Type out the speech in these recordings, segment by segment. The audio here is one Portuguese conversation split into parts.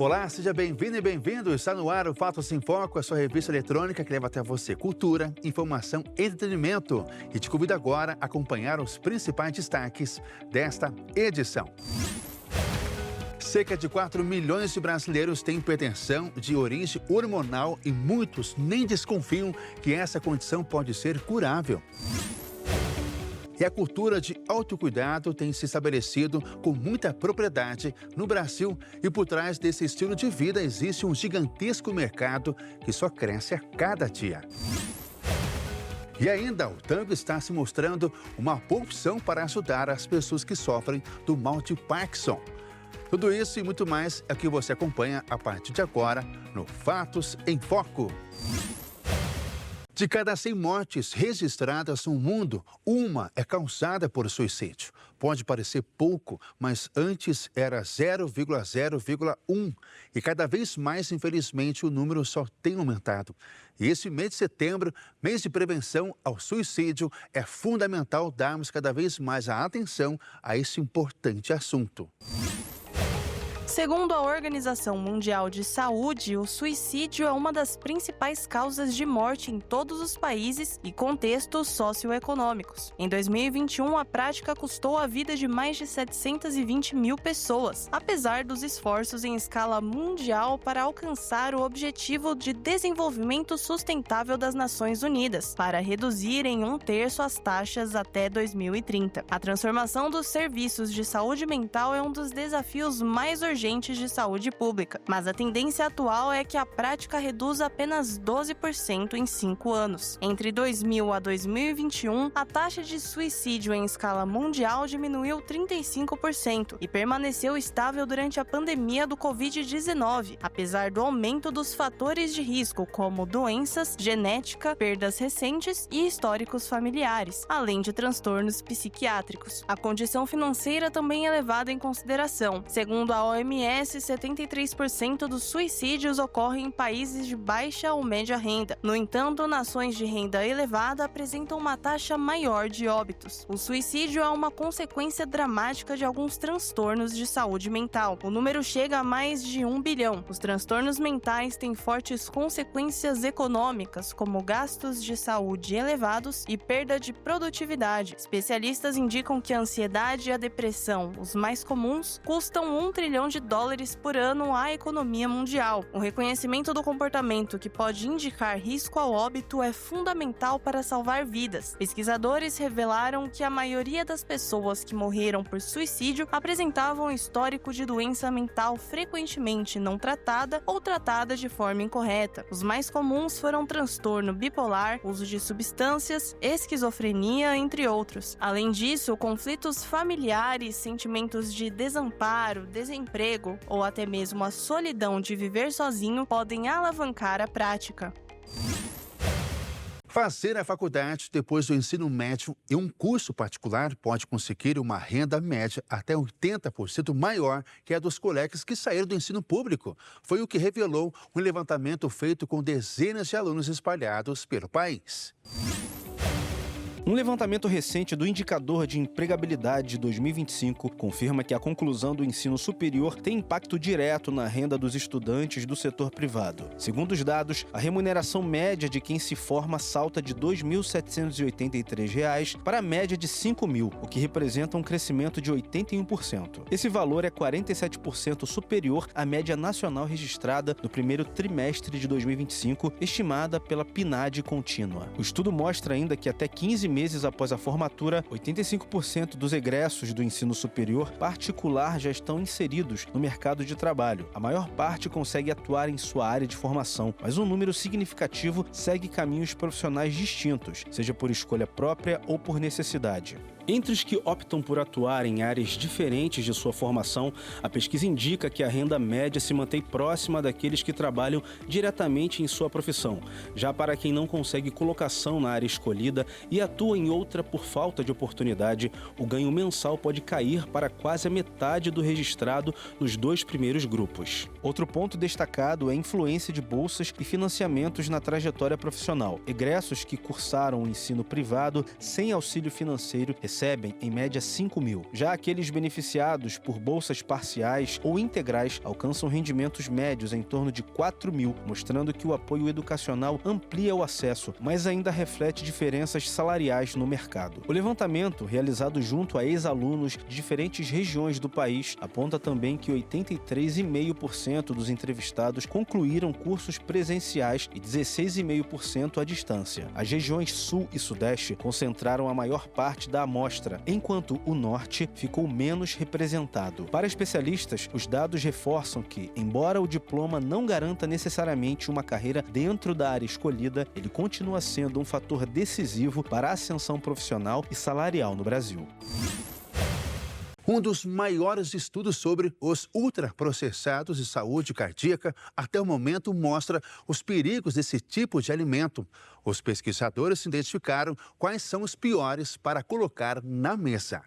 Olá, seja bem-vindo e bem-vindo. Está no ar o Fatos em Foco, a sua revista eletrônica que leva até você cultura, informação e entretenimento. E te convido agora a acompanhar os principais destaques desta edição. Cerca de 4 milhões de brasileiros têm hipertensão de origem hormonal e muitos nem desconfiam que essa condição pode ser curável. E a cultura de autocuidado tem se estabelecido com muita propriedade no Brasil e por trás desse estilo de vida existe um gigantesco mercado que só cresce a cada dia. E ainda, o tango está se mostrando uma boa opção para ajudar as pessoas que sofrem do mal de Parkinson. Tudo isso e muito mais é o que você acompanha a partir de agora no Fatos em Foco. De cada 100 mortes registradas no mundo, uma é causada por suicídio. Pode parecer pouco, mas antes era 0,0,1. E cada vez mais, infelizmente, o número só tem aumentado. E esse mês de setembro, mês de prevenção ao suicídio, é fundamental darmos cada vez mais a atenção a esse importante assunto. Segundo a Organização Mundial de Saúde, o suicídio é uma das principais causas de morte em todos os países e contextos socioeconômicos. Em 2021, a prática custou a vida de mais de 720 mil pessoas, apesar dos esforços em escala mundial para alcançar o Objetivo de Desenvolvimento Sustentável das Nações Unidas, para reduzir em 1/3 as taxas até 2030. A transformação dos serviços de saúde mental é um dos desafios mais urgentes de saúde pública, mas a tendência atual é que a prática reduza apenas 12% em 5 anos. Entre 2000 a 2021, a taxa de suicídio em escala mundial diminuiu 35% e permaneceu estável durante a pandemia do Covid-19, apesar do aumento dos fatores de risco como doenças, genética, perdas recentes e históricos familiares, além de transtornos psiquiátricos. A condição financeira também é levada em consideração. Segundo a OMS, 73% dos suicídios ocorrem em países de baixa ou média renda. No entanto, nações de renda elevada apresentam uma taxa maior de óbitos. O suicídio é uma consequência dramática de alguns transtornos de saúde mental. O número chega a mais de 1 bilhão. Os transtornos mentais têm fortes consequências econômicas, como gastos de saúde elevados e perda de produtividade. Especialistas indicam que a ansiedade e a depressão, os mais comuns, custam $1 trilhão por ano à economia mundial. O reconhecimento do comportamento que pode indicar risco ao óbito é fundamental para salvar vidas. Pesquisadores revelaram que a maioria das pessoas que morreram por suicídio apresentavam um histórico de doença mental frequentemente não tratada ou tratada de forma incorreta. Os mais comuns foram transtorno bipolar, uso de substâncias, esquizofrenia, entre outros. Além disso, conflitos familiares, sentimentos de desamparo, desemprego ou até mesmo a solidão de viver sozinho podem alavancar a prática. Fazer a faculdade depois do ensino médio e um curso particular pode conseguir uma renda média até 80% maior que a dos colegas que saíram do ensino público. Foi o que revelou um levantamento feito com dezenas de alunos espalhados pelo país. Um levantamento recente do Indicador de Empregabilidade de 2025 confirma que a conclusão do ensino superior tem impacto direto na renda dos estudantes do setor privado. Segundo os dados, a remuneração média de quem se forma salta de R$ 2.783 para a média de R$ 5.000, o que representa um crescimento de 81%. Esse valor é 47% superior à média nacional registrada no primeiro trimestre de 2025, estimada pela PNAD contínua. O estudo mostra ainda que até 15 meses após a formatura, 85% dos egressos do ensino superior particular já estão inseridos no mercado de trabalho. A maior parte consegue atuar em sua área de formação, mas um número significativo segue caminhos profissionais distintos, seja por escolha própria ou por necessidade. Entre os que optam por atuar em áreas diferentes de sua formação, a pesquisa indica que a renda média se mantém próxima daqueles que trabalham diretamente em sua profissão. Já para quem não consegue colocação na área escolhida e atua atua em outra por falta de oportunidade, o ganho mensal pode cair para quase a metade do registrado nos 2 primeiros grupos. Outro ponto destacado é a influência de bolsas e financiamentos na trajetória profissional. Egressos que cursaram o ensino privado sem auxílio financeiro recebem, em média, 5 mil. Já aqueles beneficiados por bolsas parciais ou integrais alcançam rendimentos médios em torno de 4 mil, mostrando que o apoio educacional amplia o acesso, mas ainda reflete diferenças salariais no mercado. O levantamento, realizado junto a ex-alunos de diferentes regiões do país, aponta também que 83,5% dos entrevistados concluíram cursos presenciais e 16,5% à distância. As regiões Sul e Sudeste concentraram a maior parte da amostra, enquanto o Norte ficou menos representado. Para especialistas, os dados reforçam que, embora o diploma não garanta necessariamente uma carreira dentro da área escolhida, ele continua sendo um fator decisivo para a ascensão profissional e salarial no Brasil. Um dos maiores estudos sobre os ultraprocessados de saúde cardíaca até o momento mostra os perigos desse tipo de alimento. Os pesquisadores identificaram quais são os piores para colocar na mesa.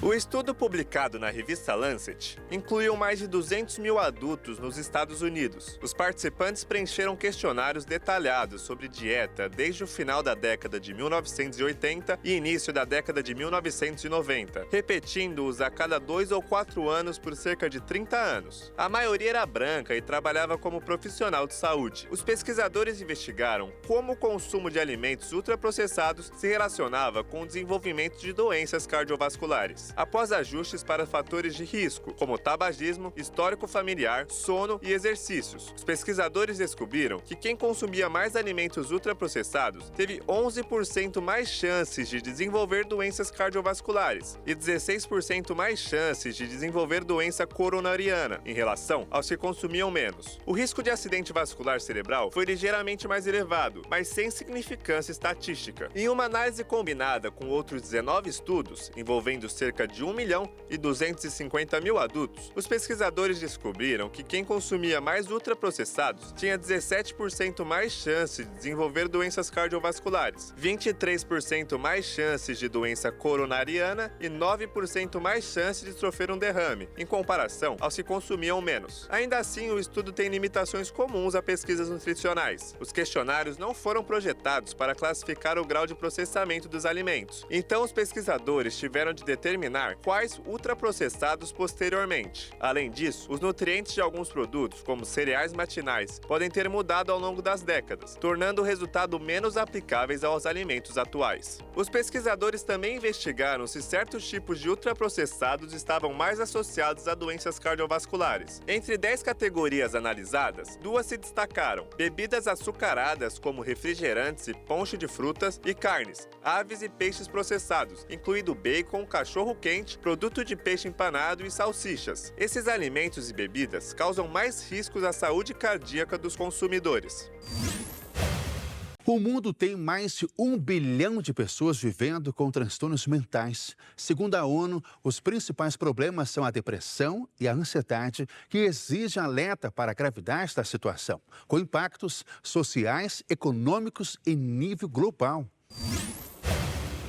O estudo publicado na revista Lancet incluiu mais de 200 mil adultos nos Estados Unidos. Os participantes preencheram questionários detalhados sobre dieta desde o final da década de 1980 e início da década de 1990, repetindo-os a cada 2 ou 4 anos por cerca de 30 anos. A maioria era branca e trabalhava como profissional de saúde. Os pesquisadores investigaram como o consumo de alimentos ultraprocessados se relacionava com o desenvolvimento de doenças cardiovasculares, após ajustes para fatores de risco, como tabagismo, histórico familiar, sono e exercícios. Os pesquisadores descobriram que quem consumia mais alimentos ultraprocessados teve 11% mais chances de desenvolver doenças cardiovasculares e 16% mais chances de desenvolver doença coronariana, em relação aos que consumiam menos. O risco de acidente vascular cerebral foi ligeiramente mais elevado, mas sem significância estatística. Em uma análise combinada com outros 19 estudos, envolvendo cerca de 1.250.000 adultos, os pesquisadores descobriram que quem consumia mais ultraprocessados tinha 17% mais chances de desenvolver doenças cardiovasculares, 23% mais chances de doença coronariana e 9% mais chances de sofrer um derrame, em comparação aos que consumiam menos. Ainda assim, o estudo tem limitações comuns a pesquisas nutricionais. Os questionários não foram projetados para classificar o grau de processamento dos alimentos, então os pesquisadores tiveram de determinar quais ultraprocessados posteriormente. Além disso, os nutrientes de alguns produtos, como cereais matinais, podem ter mudado ao longo das décadas, tornando o resultado menos aplicáveis aos alimentos atuais. Os pesquisadores também investigaram se certos tipos de ultraprocessados estavam mais associados a doenças cardiovasculares. Entre 10 categorias analisadas, 2 se destacaram: bebidas açucaradas como refrigerantes e ponche de frutas, e carnes, aves e peixes processados, incluindo bacon, cachorro-quente, produto de peixe empanado e salsichas. Esses alimentos e bebidas causam mais riscos à saúde cardíaca dos consumidores. O mundo tem mais de 1 bilhão de pessoas vivendo com transtornos mentais. Segundo a ONU, os principais problemas são a depressão e a ansiedade, que exigem alerta para a gravidade da situação, com impactos sociais, econômicos e nível global.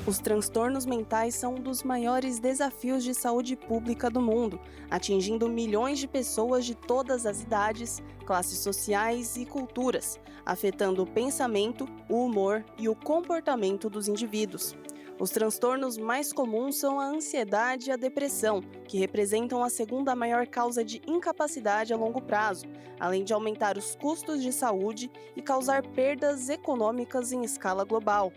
Os transtornos mentais são um dos maiores desafios de saúde pública do mundo, atingindo milhões de pessoas de todas as idades, classes sociais e culturas, afetando o pensamento, o humor e o comportamento dos indivíduos. Os transtornos mais comuns são a ansiedade e a depressão, que representam a segunda maior causa de incapacidade a longo prazo, além de aumentar os custos de saúde e causar perdas econômicas em escala global.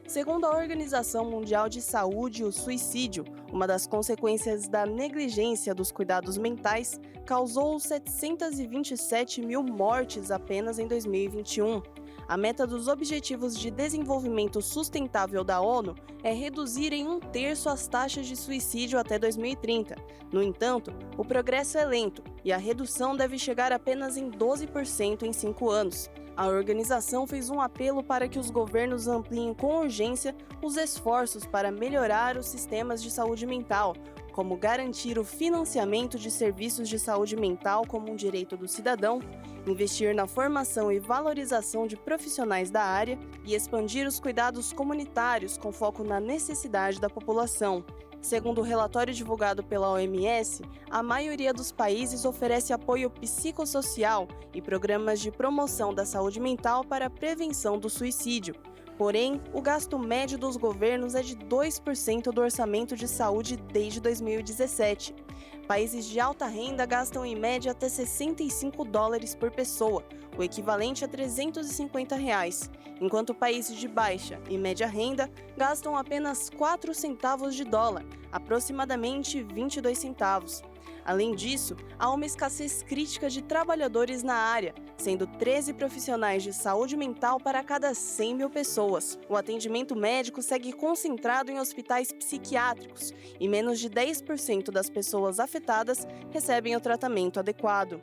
Segundo a Organização Mundial de Saúde, o suicídio, uma das consequências da negligência dos cuidados mentais, causou 727 mil mortes apenas em 2021. A meta dos Objetivos de Desenvolvimento Sustentável da ONU é reduzir em 1/3 as taxas de suicídio até 2030. No entanto, o progresso é lento e a redução deve chegar apenas em 12% em 5 anos. A organização fez um apelo para que os governos ampliem com urgência os esforços para melhorar os sistemas de saúde mental, como garantir o financiamento de serviços de saúde mental como um direito do cidadão, investir na formação e valorização de profissionais da área e expandir os cuidados comunitários com foco na necessidade da população. Segundo o relatório divulgado pela OMS, a maioria dos países oferece apoio psicossocial e programas de promoção da saúde mental para a prevenção do suicídio. Porém, o gasto médio dos governos é de 2% do orçamento de saúde desde 2017. Países de alta renda gastam em média até $65 por pessoa, o equivalente a R$350, enquanto países de baixa e média renda gastam apenas 4 centavos de dólar, aproximadamente 22 centavos. Além disso, há uma escassez crítica de trabalhadores na área, sendo 13 profissionais de saúde mental para cada 100 mil pessoas. O atendimento médico segue concentrado em hospitais psiquiátricos e menos de 10% das pessoas afetadas recebem o tratamento adequado.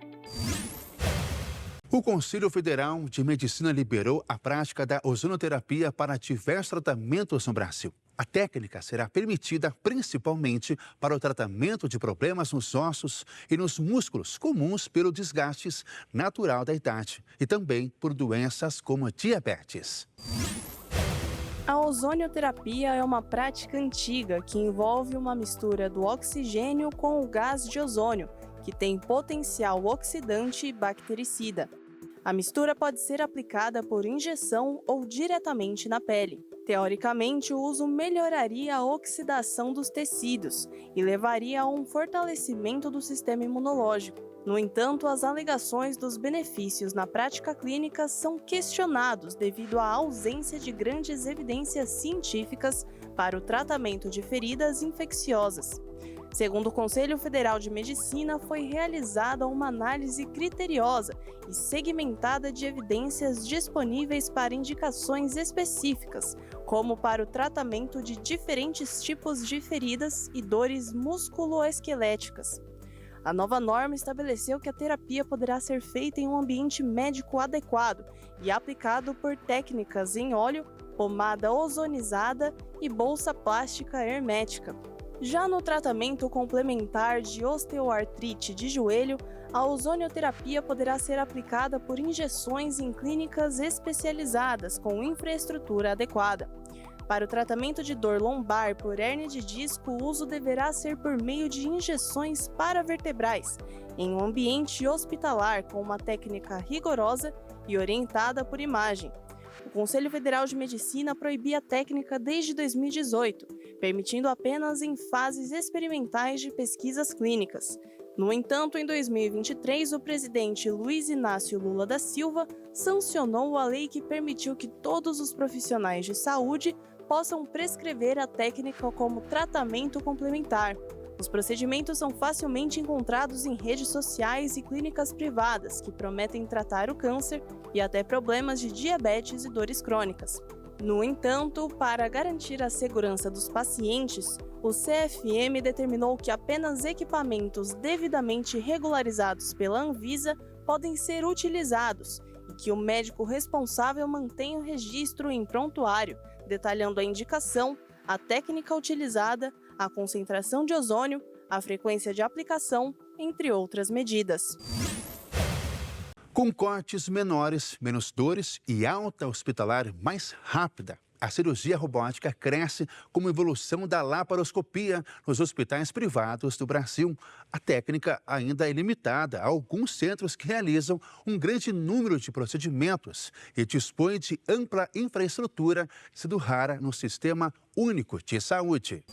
O Conselho Federal de Medicina liberou a prática da ozonoterapia para diversos tratamentos no Brasil. A técnica será permitida principalmente para o tratamento de problemas nos ossos e nos músculos comuns pelo desgaste natural da idade e também por doenças como diabetes. A ozonioterapia é uma prática antiga que envolve uma mistura do oxigênio com o gás de ozônio, que tem potencial oxidante e bactericida. A mistura pode ser aplicada por injeção ou diretamente na pele. Teoricamente, o uso melhoraria a oxidação dos tecidos e levaria a um fortalecimento do sistema imunológico. No entanto, as alegações dos benefícios na prática clínica são questionados devido à ausência de grandes evidências científicas para o tratamento de feridas infecciosas. Segundo o Conselho Federal de Medicina, foi realizada uma análise criteriosa e segmentada de evidências disponíveis para indicações específicas, como para o tratamento de diferentes tipos de feridas e dores musculoesqueléticas. A nova norma estabeleceu que a terapia poderá ser feita em um ambiente médico adequado e aplicado por técnicas em óleo, pomada ozonizada e bolsa plástica hermética. Já no tratamento complementar de osteoartrite de joelho, a ozonioterapia poderá ser aplicada por injeções em clínicas especializadas com infraestrutura adequada. Para o tratamento de dor lombar por hérnia de disco, o uso deverá ser por meio de injeções paravertebrais, em um ambiente hospitalar com uma técnica rigorosa e orientada por imagem. O Conselho Federal de Medicina proibia a técnica desde 2018, permitindo apenas em fases experimentais de pesquisas clínicas. No entanto, em 2023, o presidente Luiz Inácio Lula da Silva sancionou a lei que permitiu que todos os profissionais de saúde possam prescrever a técnica como tratamento complementar. Os procedimentos são facilmente encontrados em redes sociais e clínicas privadas que prometem tratar o câncer e até problemas de diabetes e dores crônicas. No entanto, para garantir a segurança dos pacientes, o CFM determinou que apenas equipamentos devidamente regularizados pela Anvisa podem ser utilizados e que o médico responsável mantenha o registro em prontuário, detalhando a indicação, a técnica utilizada, a concentração de ozônio, a frequência de aplicação, entre outras medidas. Com cortes menores, menos dores e alta hospitalar mais rápida, a cirurgia robótica cresce como evolução da laparoscopia nos hospitais privados do Brasil. A técnica ainda é limitada a alguns centros que realizam um grande número de procedimentos e dispõe de ampla infraestrutura, sendo rara no Sistema Único de Saúde.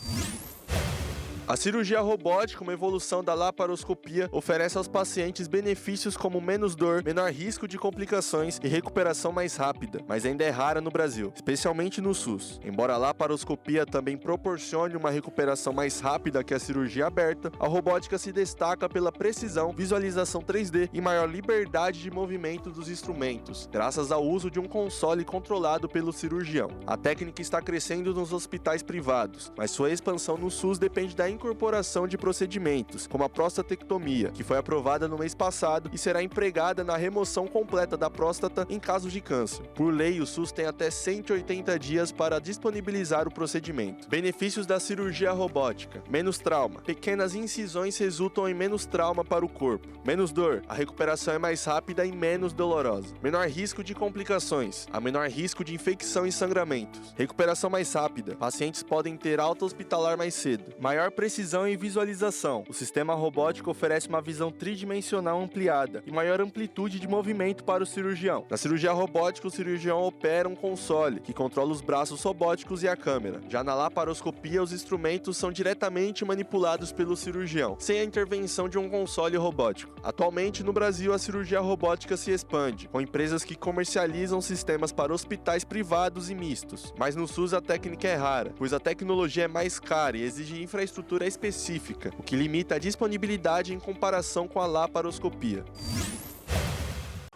A cirurgia robótica, uma evolução da laparoscopia, oferece aos pacientes benefícios como menos dor, menor risco de complicações e recuperação mais rápida, mas ainda é rara no Brasil, especialmente no SUS. Embora a laparoscopia também proporcione uma recuperação mais rápida que a cirurgia aberta, a robótica se destaca pela precisão, visualização 3D e maior liberdade de movimento dos instrumentos, graças ao uso de um console controlado pelo cirurgião. A técnica está crescendo nos hospitais privados, mas sua expansão no SUS depende da incorporação de procedimentos, como a prostatectomia, que foi aprovada no mês passado e será empregada na remoção completa da próstata em casos de câncer. Por lei, o SUS tem até 180 dias para disponibilizar o procedimento. Benefícios da cirurgia robótica: menos trauma. Pequenas incisões resultam em menos trauma para o corpo. Menos dor. A recuperação é mais rápida e menos dolorosa. Menor risco de complicações. Há menor risco de infecção e sangramentos. Recuperação mais rápida. Pacientes podem ter alta hospitalar mais cedo. Maior precisão e visualização. O sistema robótico oferece uma visão tridimensional ampliada e maior amplitude de movimento para o cirurgião. Na cirurgia robótica, o cirurgião opera um console que controla os braços robóticos e a câmera. Já na laparoscopia, os instrumentos são diretamente manipulados pelo cirurgião, sem a intervenção de um console robótico. Atualmente, no Brasil, a cirurgia robótica se expande, com empresas que comercializam sistemas para hospitais privados e mistos. Mas no SUS a técnica é rara, pois a tecnologia é mais cara e exige infraestrutura específica, o que limita a disponibilidade em comparação com a laparoscopia.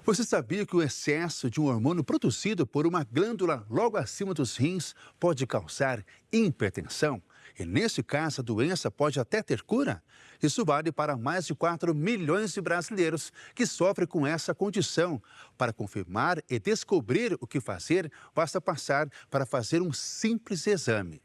Você sabia que o excesso de um hormônio produzido por uma glândula logo acima dos rins pode causar hipertensão? E nesse caso, a doença pode até ter cura? Isso vale para mais de 4 milhões de brasileiros que sofrem com essa condição. Para confirmar e descobrir o que fazer, basta passar para fazer um simples exame.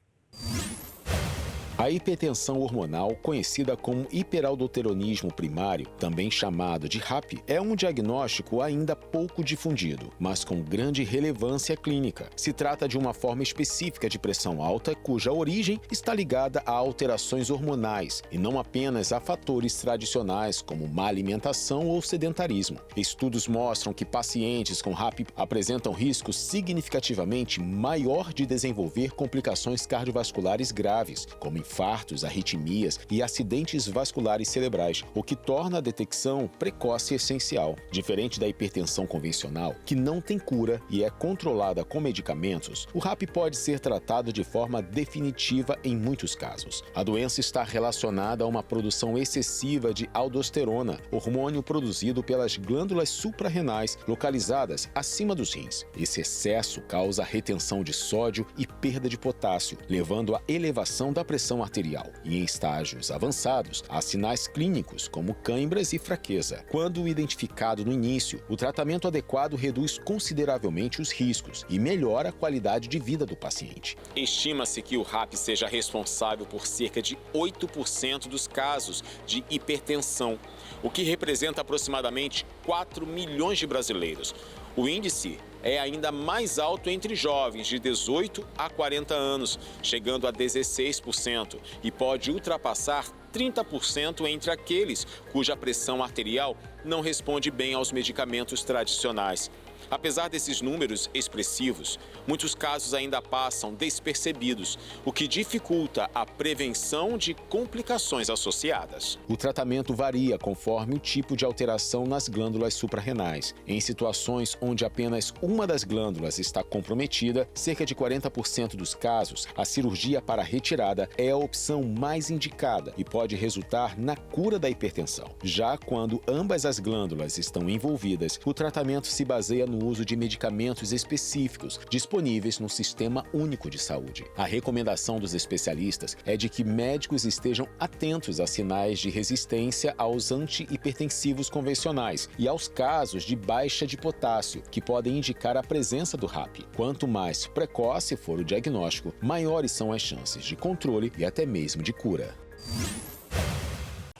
A hipertensão hormonal, conhecida como hiperaldoteronismo primário, também chamado de HAP, é um diagnóstico ainda pouco difundido, mas com grande relevância clínica. Se trata de uma forma específica de pressão alta, cuja origem está ligada a alterações hormonais e não apenas a fatores tradicionais como má alimentação ou sedentarismo. Estudos mostram que pacientes com HAP apresentam risco significativamente maior de desenvolver complicações cardiovasculares graves, como infartos, arritmias e acidentes vasculares cerebrais, o que torna a detecção precoce essencial. Diferente da hipertensão convencional, que não tem cura e é controlada com medicamentos, o HAP pode ser tratado de forma definitiva em muitos casos. A doença está relacionada a uma produção excessiva de aldosterona, hormônio produzido pelas glândulas suprarrenais localizadas acima dos rins. Esse excesso causa retenção de sódio e perda de potássio, levando à elevação da pressão arterial. E em estágios avançados, há sinais clínicos como câimbras e fraqueza. Quando identificado no início, o tratamento adequado reduz consideravelmente os riscos e melhora a qualidade de vida do paciente. Estima-se que o HAP seja responsável por cerca de 8% dos casos de hipertensão, o que representa aproximadamente 4 milhões de brasileiros. O índice é ainda mais alto entre jovens de 18 a 40 anos, chegando a 16%, e pode ultrapassar 30% entre aqueles cuja pressão arterial não responde bem aos medicamentos tradicionais. Apesar desses números expressivos, muitos casos ainda passam despercebidos, o que dificulta a prevenção de complicações associadas. O tratamento varia conforme o tipo de alteração nas glândulas suprarrenais. Em situações onde apenas uma das glândulas está comprometida, cerca de 40% dos casos, a cirurgia para retirada é a opção mais indicada e pode resultar na cura da hipertensão. Já quando ambas as glândulas estão envolvidas, o tratamento se baseia no uso de medicamentos específicos disponíveis no Sistema Único de Saúde. A recomendação dos especialistas é de que médicos estejam atentos a sinais de resistência aos antihipertensivos convencionais e aos casos de baixa de potássio, que podem indicar a presença do HAP. Quanto mais precoce for o diagnóstico, maiores são as chances de controle e até mesmo de cura.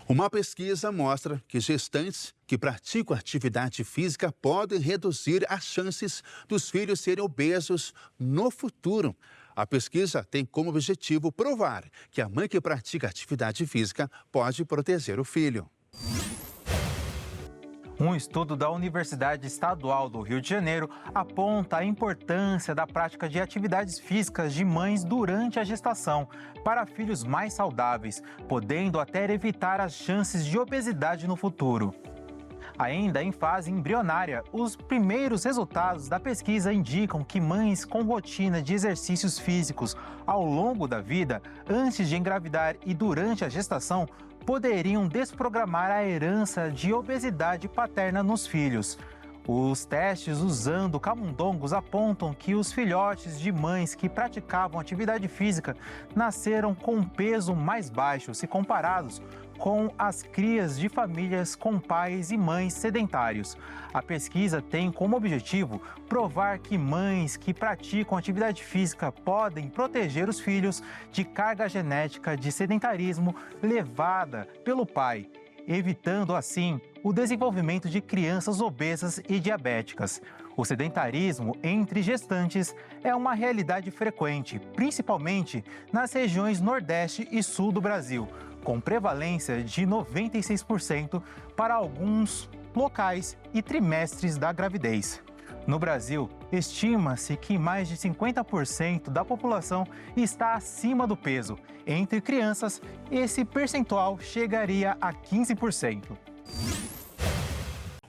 Uma pesquisa mostra que gestantes que praticam atividade física podem reduzir as chances dos filhos serem obesos no futuro. A pesquisa tem como objetivo provar que a mãe que pratica atividade física pode proteger o filho. Um estudo da Universidade Estadual do Rio de Janeiro aponta a importância da prática de atividades físicas de mães durante a gestação para filhos mais saudáveis, podendo até evitar as chances de obesidade no futuro. Ainda em fase embrionária, os primeiros resultados da pesquisa indicam que mães com rotina de exercícios físicos ao longo da vida, antes de engravidar e durante a gestação, poderiam desprogramar a herança de obesidade paterna nos filhos. Os testes usando camundongos apontam que os filhotes de mães que praticavam atividade física nasceram com um peso mais baixo se comparados com as crias de famílias com pais e mães sedentários. A pesquisa tem como objetivo provar que mães que praticam atividade física podem proteger os filhos de carga genética de sedentarismo levada pelo pai, evitando assim o desenvolvimento de crianças obesas e diabéticas. O sedentarismo entre gestantes é uma realidade frequente, principalmente nas regiões Nordeste e Sul do Brasil, com prevalência de 96% para alguns locais e trimestres da gravidez. No Brasil, estima-se que mais de 50% da população está acima do peso. Entre crianças, esse percentual chegaria a 15%.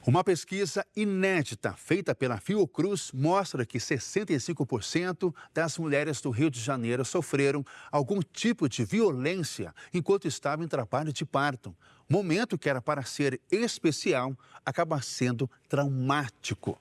Uma pesquisa inédita feita pela Fiocruz mostra que 65% das mulheres do Rio de Janeiro sofreram algum tipo de violência enquanto estavam em trabalho de parto. Momento que era para ser especial acaba sendo traumático.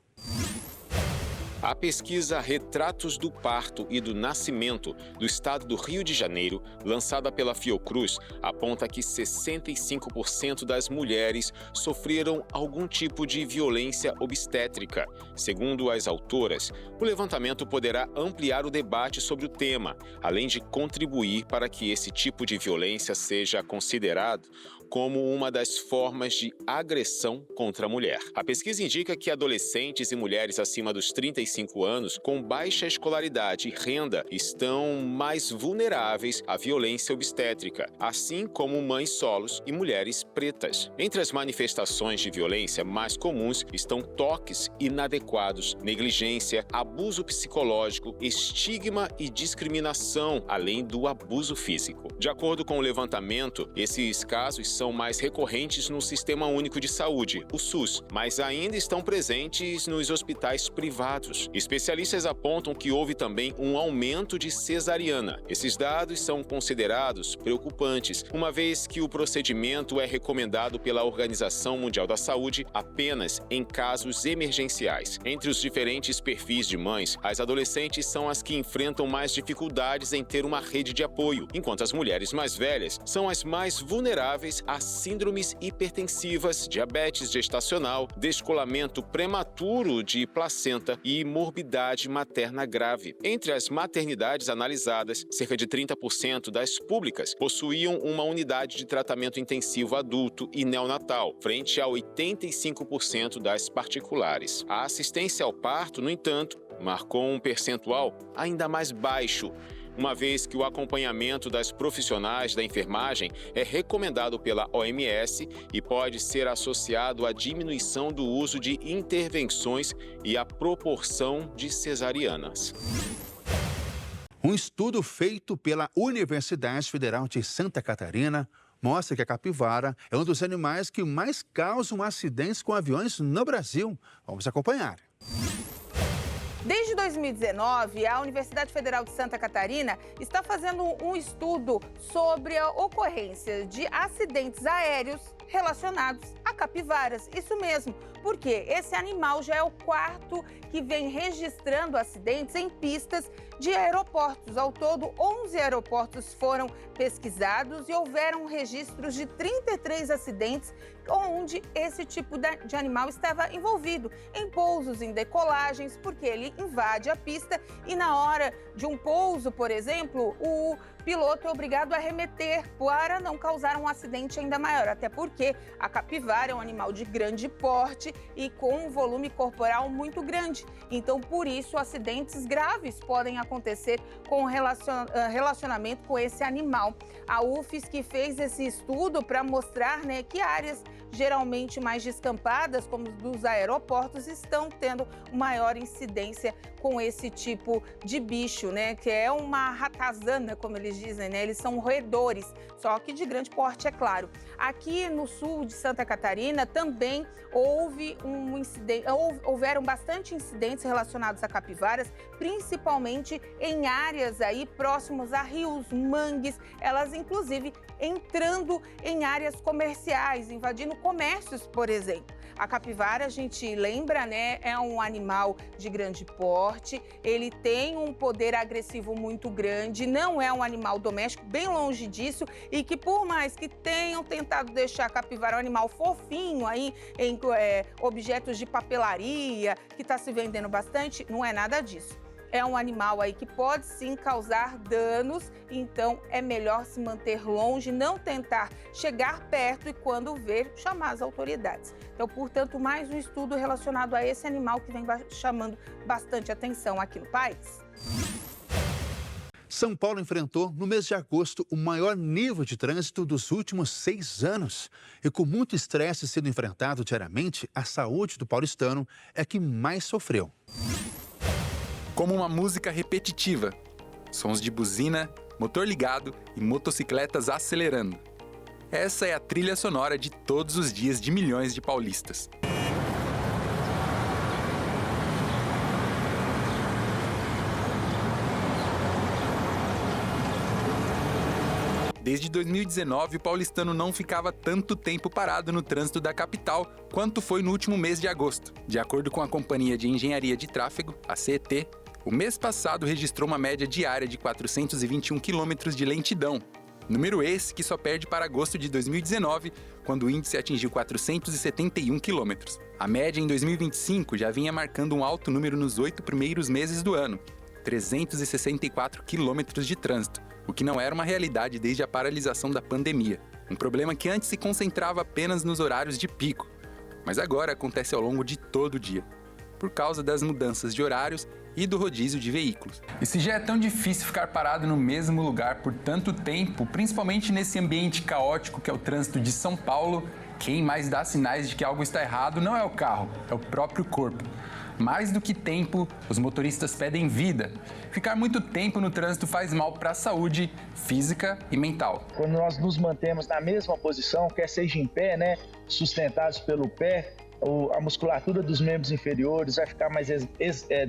A pesquisa Retratos do Parto e do Nascimento do Estado do Rio de Janeiro, lançada pela Fiocruz, aponta que 65% das mulheres sofreram algum tipo de violência obstétrica. Segundo as autoras, o levantamento poderá ampliar o debate sobre o tema, além de contribuir para que esse tipo de violência seja considerado como uma das formas de agressão contra a mulher. A pesquisa indica que adolescentes e mulheres acima dos 35 anos com baixa escolaridade e renda estão mais vulneráveis à violência obstétrica, assim como mães solos e mulheres pretas. Entre as manifestações de violência mais comuns estão toques inadequados, negligência, abuso psicológico, estigma e discriminação, além do abuso físico. De acordo com o levantamento, esses casos são mais recorrentes no Sistema Único de Saúde, o SUS, mas ainda estão presentes nos hospitais privados. Especialistas apontam que houve também um aumento de cesariana. Esses dados são considerados preocupantes, uma vez que o procedimento é recomendado pela Organização Mundial da Saúde apenas em casos emergenciais. Entre os diferentes perfis de mães, as adolescentes são as que enfrentam mais dificuldades em ter uma rede de apoio, enquanto as mulheres mais velhas são as mais vulneráveis a síndromes hipertensivas, diabetes gestacional, descolamento prematuro de placenta e morbidade materna grave. Entre as maternidades analisadas, cerca de 30% das públicas possuíam uma unidade de tratamento intensivo adulto e neonatal, frente a 85% das particulares. A assistência ao parto, no entanto, marcou um percentual ainda mais baixo, uma vez que o acompanhamento das profissionais da enfermagem é recomendado pela OMS e pode ser associado à diminuição do uso de intervenções e à proporção de cesarianas. Um estudo feito pela Universidade Federal de Santa Catarina mostra que a capivara é um dos animais que mais causam acidentes com aviões no Brasil. Vamos acompanhar. Desde 2019, a Universidade Federal de Santa Catarina está fazendo um estudo sobre a ocorrência de acidentes aéreos relacionados a capivaras. Isso mesmo, porque esse animal já é o quarto que vem registrando acidentes em pistas de aeroportos. Ao todo, 11 aeroportos foram pesquisados e houveram registros de 33 acidentes onde esse tipo de animal estava envolvido em pousos, em decolagens, porque ele invade a pista e na hora de um pouso, por exemplo, o piloto é obrigado a arremeter para não causar um acidente ainda maior, até porque a capivara é um animal de grande porte e com um volume corporal muito grande. Então, por isso, acidentes graves podem acontecer com o relacionamento com esse animal. A UFSC fez esse estudo para mostrar, que áreas geralmente mais descampadas, como dos aeroportos, estão tendo maior incidência com esse tipo de bicho, que é uma ratazana, como eles dizem, Eles são roedores, só que de grande porte, é claro. Aqui no sul de Santa Catarina também houveram bastante incidentes relacionados a capivaras, principalmente em áreas aí próximos a rios, mangues, elas inclusive entrando em áreas comerciais, invadindo comércios, por exemplo. A capivara, a gente lembra, né, é um animal de grande porte, ele tem um poder agressivo muito grande, não é um animal doméstico, bem longe disso, e que por mais que tenham tentado deixar a capivara um animal fofinho aí em objetos de papelaria, que está se vendendo bastante, não é nada disso. É um animal aí que pode sim causar danos, então é melhor se manter longe, não tentar chegar perto e quando ver, chamar as autoridades. Então, portanto, mais um estudo relacionado a esse animal que vem chamando bastante atenção aqui no país. São Paulo enfrentou, no mês de agosto, o maior nível de trânsito dos últimos 6 anos. E com muito estresse sendo enfrentado diariamente, a saúde do paulistano é que mais sofreu. Como uma música repetitiva, sons de buzina, motor ligado e motocicletas acelerando. Essa é a trilha sonora de todos os dias de milhões de paulistas. Desde 2019, o paulistano não ficava tanto tempo parado no trânsito da capital quanto foi no último mês de agosto. De acordo com a Companhia de Engenharia de Tráfego, a CET, o mês passado registrou uma média diária de 421 quilômetros de lentidão. Número esse que só perde para agosto de 2019, quando o índice atingiu 471 quilômetros. A média em 2025 já vinha marcando um alto número nos 8 primeiros meses do ano, 364 quilômetros de trânsito, o que não era uma realidade desde a paralisação da pandemia. Um problema que antes se concentrava apenas nos horários de pico, mas agora acontece ao longo de todo o dia, por causa das mudanças de horários e do rodízio de veículos. E se já é tão difícil ficar parado no mesmo lugar por tanto tempo, principalmente nesse ambiente caótico que é o trânsito de São Paulo, quem mais dá sinais de que algo está errado não é o carro, é o próprio corpo. Mais do que tempo, os motoristas pedem vida. Ficar muito tempo no trânsito faz mal para a saúde física e mental. Quando nós nos mantemos na mesma posição, quer seja em pé, né, sustentados pelo pé, a musculatura dos membros inferiores vai ficar mais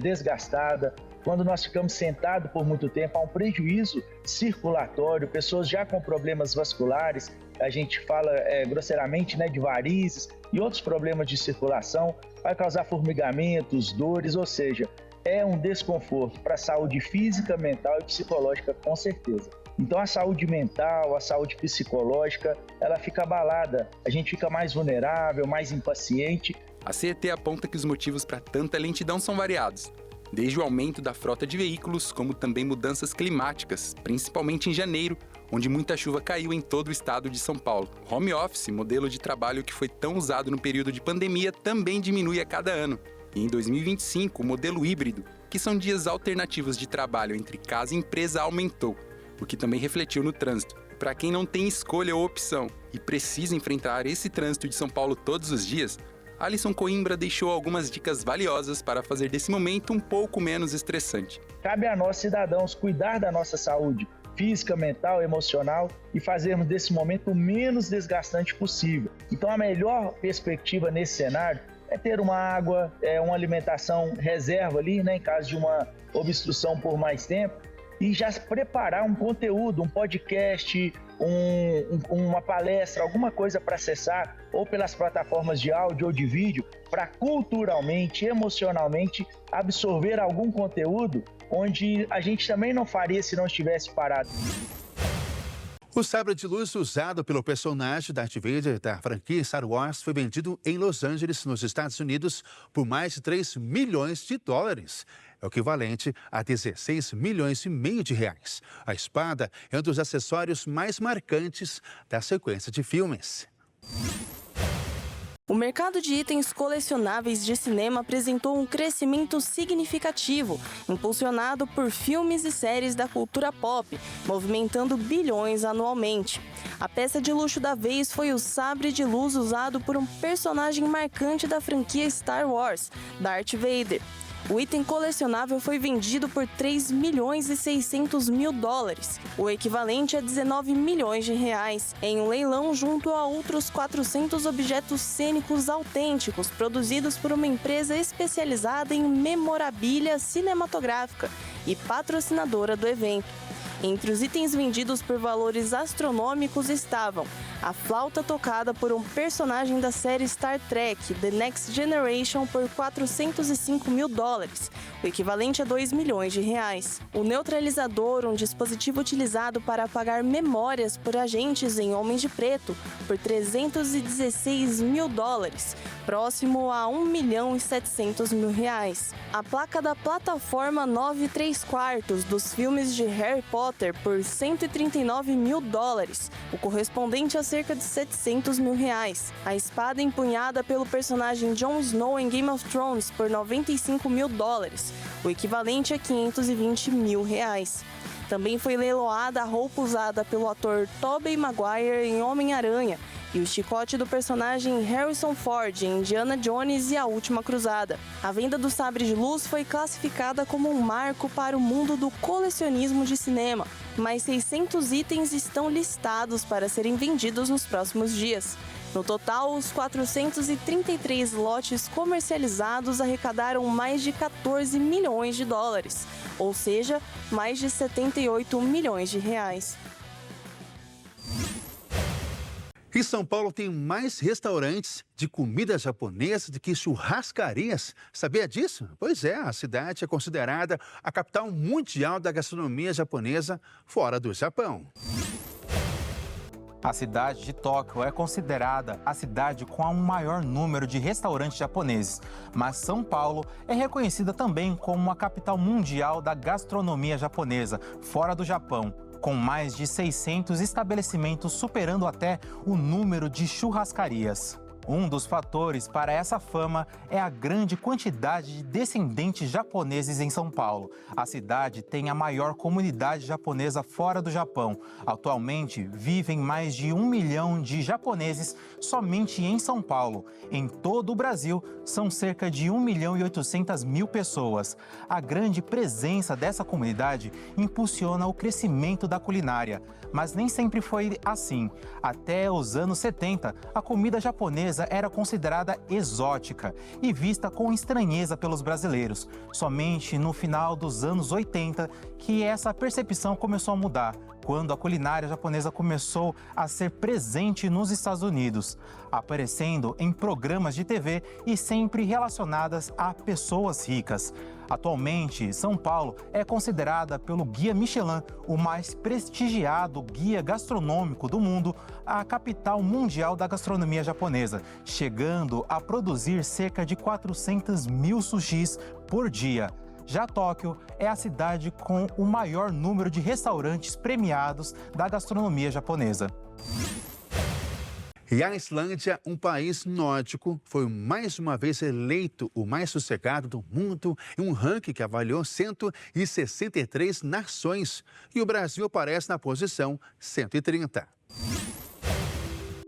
desgastada. Quando nós ficamos sentados por muito tempo, há um prejuízo circulatório, pessoas já com problemas vasculares, a gente fala grosseiramente, né, de varizes e outros problemas de circulação, vai causar formigamentos, dores, ou seja, é um desconforto para a saúde física, mental e psicológica, com certeza. Então a saúde mental, a saúde psicológica, ela fica abalada, a gente fica mais vulnerável, mais impaciente. A CET aponta que os motivos para tanta lentidão são variados, desde o aumento da frota de veículos, como também mudanças climáticas, principalmente em janeiro, onde muita chuva caiu em todo o estado de São Paulo. Home office, modelo de trabalho que foi tão usado no período de pandemia, também diminui a cada ano. E em 2025, o modelo híbrido, que são dias alternativos de trabalho entre casa e empresa, aumentou, o que também refletiu no trânsito. Para quem não tem escolha ou opção e precisa enfrentar esse trânsito de São Paulo todos os dias, Alisson Coimbra deixou algumas dicas valiosas para fazer desse momento um pouco menos estressante. Cabe a nós, cidadãos, cuidar da nossa saúde física, mental, emocional e fazermos desse momento o menos desgastante possível. Então, a melhor perspectiva nesse cenário é ter uma água, uma alimentação reserva ali, né, em caso de uma obstrução por mais tempo, e já preparar um conteúdo, um podcast, uma palestra, alguma coisa para acessar, ou pelas plataformas de áudio ou de vídeo, para culturalmente, emocionalmente, absorver algum conteúdo onde a gente também não faria se não estivesse parado. O sabre de luz usado pelo personagem Darth Vader da franquia Star Wars foi vendido em Los Angeles, nos Estados Unidos, por mais de 3 milhões de dólares. É o equivalente a 16 milhões e meio de reais. A espada é um dos acessórios mais marcantes da sequência de filmes. O mercado de itens colecionáveis de cinema apresentou um crescimento significativo, impulsionado por filmes e séries da cultura pop, movimentando bilhões anualmente. A peça de luxo da vez foi o sabre de luz usado por um personagem marcante da franquia Star Wars, Darth Vader. O item colecionável foi vendido por 3 milhões e 600 mil dólares, o equivalente a 19 milhões de reais, em um leilão junto a outros 400 objetos cênicos autênticos produzidos por uma empresa especializada em memorabilia cinematográfica e patrocinadora do evento. Entre os itens vendidos por valores astronômicos estavam a flauta tocada por um personagem da série Star Trek, The Next Generation, por $405 mil, o equivalente a R$2 milhões. O neutralizador, um dispositivo utilizado para apagar memórias por agentes em Homens de Preto, por $316 mil, próximo a R$1.700.000. A placa da plataforma 9 3/4 dos filmes de Harry Potter por $139 mil, o correspondente a cerca de R$700 mil. A espada empunhada pelo personagem Jon Snow em Game of Thrones por $95 mil, o equivalente a R$520 mil. Também foi leiloada a roupa usada pelo ator Tobey Maguire em Homem-Aranha e o chicote do personagem Harrison Ford em Indiana Jones e a Última Cruzada. A venda do sabre de luz foi classificada como um marco para o mundo do colecionismo de cinema. Mais 600 itens estão listados para serem vendidos nos próximos dias. No total, os 433 lotes comercializados arrecadaram mais de $14 milhões, ou seja, mais de R$78 milhões. E São Paulo tem mais restaurantes de comida japonesa do que churrascarias. Sabia disso? Pois é, a cidade é considerada a capital mundial da gastronomia japonesa fora do Japão. A cidade de Tóquio é considerada a cidade com o maior número de restaurantes japoneses, mas São Paulo é reconhecida também como a capital mundial da gastronomia japonesa, fora do Japão, com mais de 600 estabelecimentos, superando até o número de churrascarias. Um dos fatores para essa fama é a grande quantidade de descendentes japoneses em São Paulo. A cidade tem a maior comunidade japonesa fora do Japão. Atualmente, vivem mais de 1 milhão de japoneses somente em São Paulo. Em todo o Brasil, são cerca de 1.800.000 pessoas. A grande presença dessa comunidade impulsiona o crescimento da culinária. Mas nem sempre foi assim. Até os anos 70, a comida japonesa era considerada exótica e vista com estranheza pelos brasileiros. Somente no final dos anos 80 que essa percepção começou a mudar, quando a culinária japonesa começou a ser presente nos Estados Unidos, aparecendo em programas de TV e sempre relacionadas a pessoas ricas. Atualmente, São Paulo é considerada pelo Guia Michelin o mais prestigiado guia gastronômico do mundo, a capital mundial da gastronomia japonesa, chegando a produzir cerca de 400.000 sushis por dia. Já Tóquio é a cidade com o maior número de restaurantes premiados da gastronomia japonesa. E a Islândia, um país nórdico, foi mais uma vez eleito o mais sossegado do mundo em um ranking que avaliou 163 nações. E o Brasil aparece na posição 130.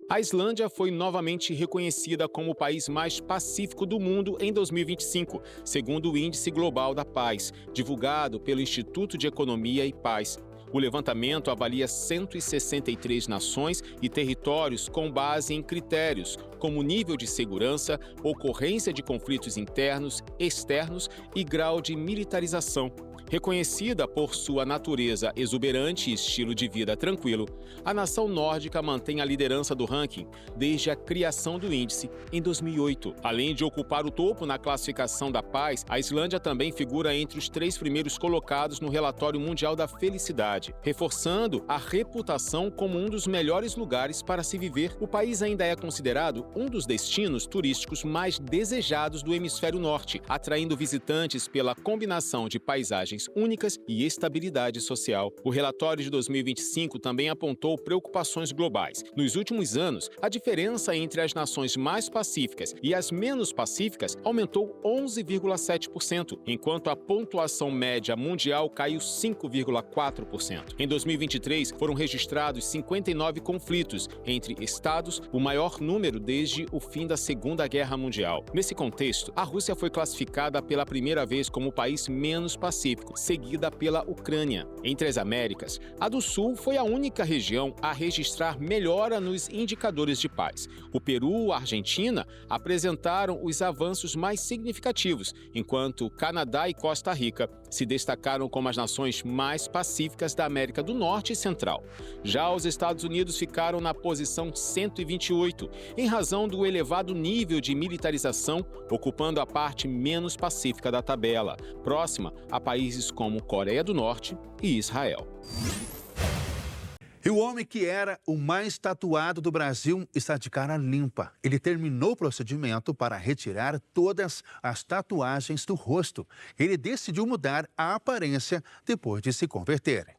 A Islândia foi novamente reconhecida como o país mais pacífico do mundo em 2025, segundo o Índice Global da Paz, divulgado pelo Instituto de Economia e Paz. O levantamento avalia 163 nações e territórios com base em critérios como nível de segurança, ocorrência de conflitos internos, externos e grau de militarização. Reconhecida por sua natureza exuberante e estilo de vida tranquilo, a nação nórdica mantém a liderança do ranking desde a criação do índice em 2008. Além de ocupar o topo na classificação da paz, a Islândia também figura entre os 3 primeiros colocados no relatório mundial da felicidade, reforçando a reputação como um dos melhores lugares para se viver. O país ainda é considerado um dos destinos turísticos mais desejados do hemisfério norte, atraindo visitantes pela combinação de paisagens únicas e estabilidade social. O relatório de 2025 também apontou preocupações globais. Nos últimos anos, a diferença entre as nações mais pacíficas e as menos pacíficas aumentou 11,7%, enquanto a pontuação média mundial caiu 5,4%. Em 2023, foram registrados 59 conflitos entre estados, o maior número desde o fim da Segunda Guerra Mundial. Nesse contexto, a Rússia foi classificada pela primeira vez como o país menos pacífico, seguida pela Ucrânia. Entre as Américas, a do Sul foi a única região a registrar melhora nos indicadores de paz. O Peru e a Argentina apresentaram os avanços mais significativos, enquanto Canadá e Costa Rica se destacaram como as nações mais pacíficas da América do Norte e Central. Já os Estados Unidos ficaram na posição 128, em razão do elevado nível de militarização, ocupando a parte menos pacífica da tabela, próxima a países como Coreia do Norte e Israel. E o homem que era o mais tatuado do Brasil está de cara limpa. Ele terminou o procedimento para retirar todas as tatuagens do rosto. Ele decidiu mudar a aparência depois de se converter.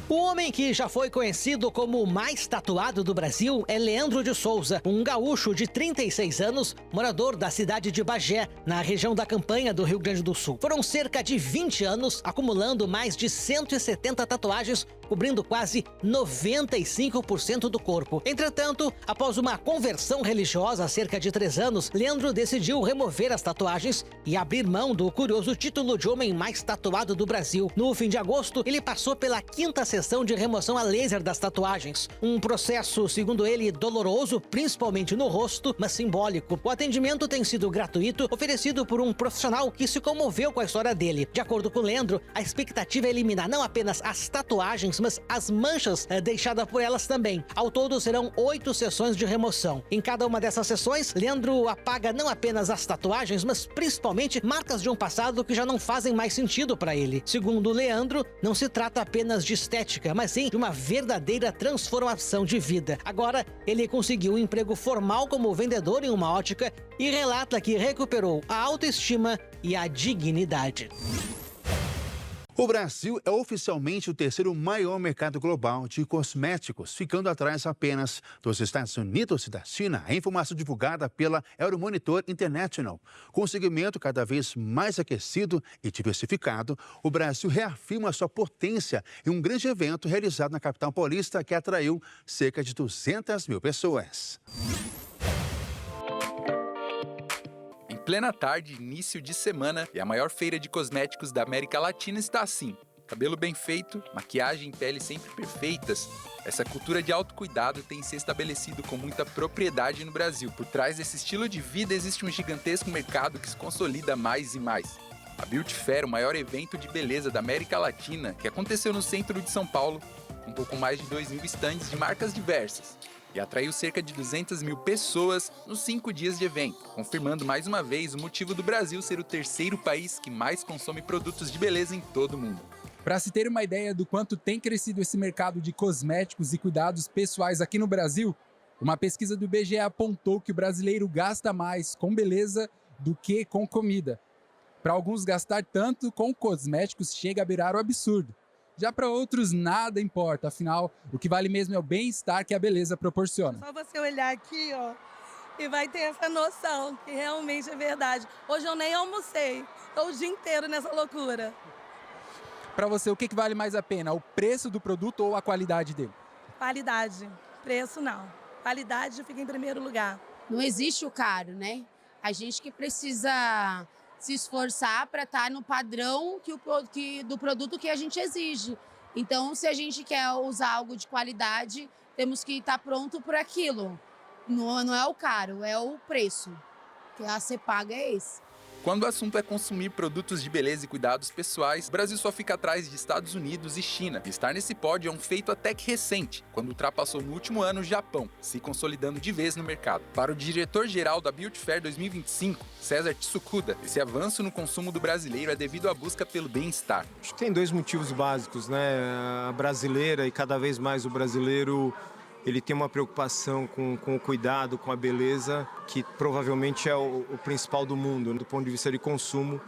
O homem que já foi conhecido como o mais tatuado do Brasil é Leandro de Souza, um gaúcho de 36 anos, morador da cidade de Bagé, na região da Campanha do Rio Grande do Sul. Foram cerca de 20 anos, acumulando mais de 170 tatuagens, cobrindo quase 95% do corpo. Entretanto, após uma conversão religiosa há cerca de 3 anos, Leandro decidiu remover as tatuagens e abrir mão do curioso título de homem mais tatuado do Brasil. No fim de agosto, ele passou pela 5ª sessão de remoção a laser das tatuagens. Um processo, segundo ele, doloroso, principalmente no rosto, mas simbólico. O atendimento tem sido gratuito, oferecido por um profissional que se comoveu com a história dele. De acordo com Leandro, a expectativa é eliminar não apenas as tatuagens, mas as manchas deixadas por elas também. Ao todo, serão 8 sessões de remoção. Em cada uma dessas sessões, Leandro apaga não apenas as tatuagens, mas principalmente marcas de um passado que já não fazem mais sentido para ele. Segundo Leandro, não se trata apenas de estética, mas sim de uma verdadeira transformação de vida. Agora, ele conseguiu um emprego formal como vendedor em uma ótica e relata que recuperou a autoestima e a dignidade. O Brasil é oficialmente o 3º maior mercado global de cosméticos, ficando atrás apenas dos Estados Unidos e da China. A informação divulgada pela Euromonitor International. Com o segmento cada vez mais aquecido e diversificado, o Brasil reafirma sua potência em um grande evento realizado na capital paulista que atraiu cerca de 200 mil pessoas. Plena tarde, início de semana, e a maior feira de cosméticos da América Latina está assim. Cabelo bem feito, maquiagem e pele sempre perfeitas. Essa cultura de autocuidado tem se estabelecido com muita propriedade no Brasil. Por trás desse estilo de vida existe um gigantesco mercado que se consolida mais e mais. A Beauty Fair, o maior evento de beleza da América Latina, que aconteceu no centro de São Paulo, com um pouco mais de 2.000 estandes de marcas diversas. E atraiu cerca de 200 mil pessoas nos 5 dias de evento, confirmando mais uma vez o motivo do Brasil ser o 3º país que mais consome produtos de beleza em todo o mundo. Para se ter uma ideia do quanto tem crescido esse mercado de cosméticos e cuidados pessoais aqui no Brasil, uma pesquisa do IBGE apontou que o brasileiro gasta mais com beleza do que com comida. Para alguns, gastar tanto com cosméticos chega a beirar o absurdo. Já para outros, nada importa, afinal, o que vale mesmo é o bem-estar que a beleza proporciona. Só você olhar aqui, ó, e vai ter essa noção que realmente é verdade. Hoje eu nem almocei, estou o dia inteiro nessa loucura. Para você, o que vale mais a pena, o preço do produto ou a qualidade dele? Qualidade, preço não. Qualidade fica em primeiro lugar. Não existe o caro, né? A gente que precisa se esforçar para estar no padrão do produto que a gente exige. Então, se a gente quer usar algo de qualidade, temos que estar pronto por aquilo. Não é o caro, é o preço. Que a ser paga é esse. Quando o assunto é consumir produtos de beleza e cuidados pessoais, o Brasil só fica atrás de Estados Unidos e China. E estar nesse pódio é um feito até que recente, quando ultrapassou no último ano o Japão, se consolidando de vez no mercado. Para o diretor-geral da Beauty Fair 2025, César Tsukuda, esse avanço no consumo do brasileiro é devido à busca pelo bem-estar. Acho que tem 2 motivos básicos, né? A brasileira e cada vez mais o brasileiro, ele tem uma preocupação com o cuidado, com a beleza, que provavelmente é o principal do mundo. Do ponto de vista de consumo,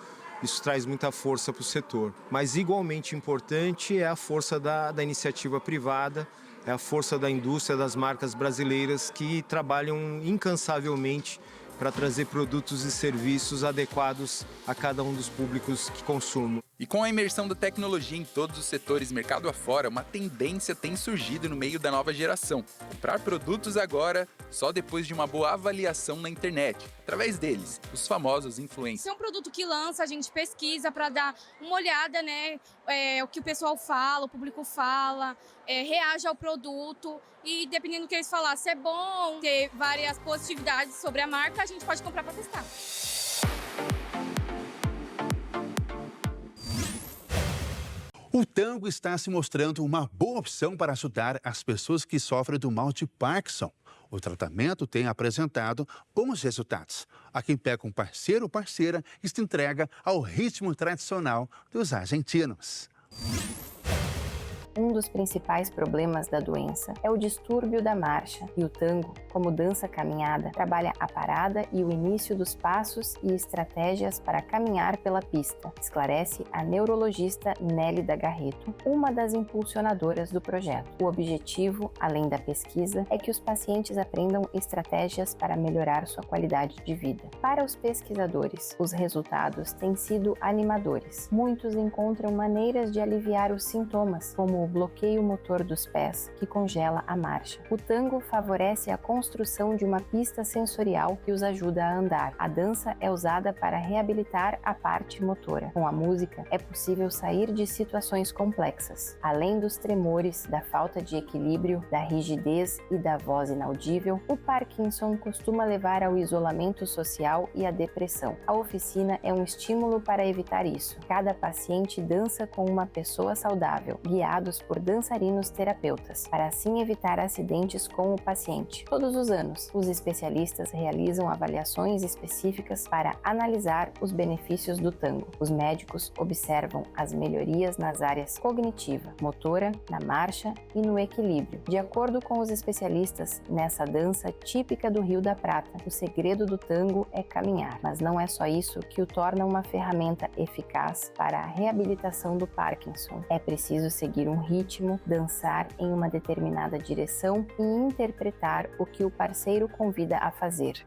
isso traz muita força para o setor. Mas igualmente importante é a força da iniciativa privada, é a força da indústria, das marcas brasileiras que trabalham incansavelmente para trazer produtos e serviços adequados a cada um dos públicos que consumem. E com a imersão da tecnologia em todos os setores mercado afora, uma tendência tem surgido no meio da nova geração. Comprar produtos agora só depois de uma boa avaliação na internet, através deles, os famosos influencers. Se é um produto que lança, a gente pesquisa para dar uma olhada, né, o que o pessoal fala, o público fala, reage ao produto e dependendo do que eles falar, se é bom, ter várias positividades sobre a marca, a gente pode comprar para testar. O tango está se mostrando uma boa opção para ajudar as pessoas que sofrem do mal de Parkinson. O tratamento tem apresentado bons resultados. A quem pega um parceiro ou parceira e se entrega ao ritmo tradicional dos argentinos. Um dos principais problemas da doença é o distúrbio da marcha, e o tango, como dança caminhada, trabalha a parada e o início dos passos e estratégias para caminhar pela pista, esclarece a neurologista Nélida Garreto, uma das impulsionadoras do projeto. O objetivo, além da pesquisa, é que os pacientes aprendam estratégias para melhorar sua qualidade de vida. Para os pesquisadores, os resultados têm sido animadores. Muitos encontram maneiras de aliviar os sintomas, como o bloqueio motor dos pés, que congela a marcha. O tango favorece a construção de uma pista sensorial que os ajuda a andar. A dança é usada para reabilitar a parte motora. Com a música, é possível sair de situações complexas. Além dos tremores, da falta de equilíbrio, da rigidez e da voz inaudível, o Parkinson costuma levar ao isolamento social e à depressão. A oficina é um estímulo para evitar isso. Cada paciente dança com uma pessoa saudável, guiados por dançarinos terapeutas, para assim evitar acidentes com o paciente. Todos os anos, os especialistas realizam avaliações específicas para analisar os benefícios do tango. Os médicos observam as melhorias nas áreas cognitiva, motora, na marcha e no equilíbrio. De acordo com os especialistas, nessa dança típica do Rio da Prata, o segredo do tango é caminhar, mas não é só isso que o torna uma ferramenta eficaz para a reabilitação do Parkinson. É preciso seguir um ritmo, dançar em uma determinada direção e interpretar o que o parceiro convida a fazer.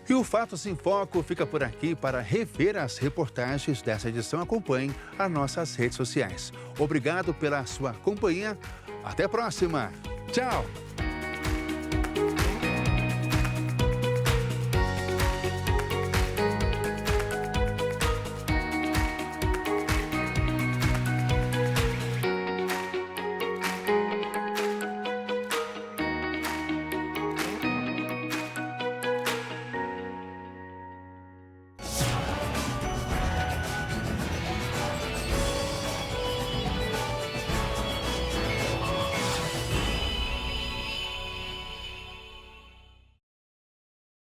E o Fatos em Foco fica por aqui. Para rever as reportagens dessa edição, acompanhe as nossas redes sociais. Obrigado pela sua companhia. Até a próxima. Tchau!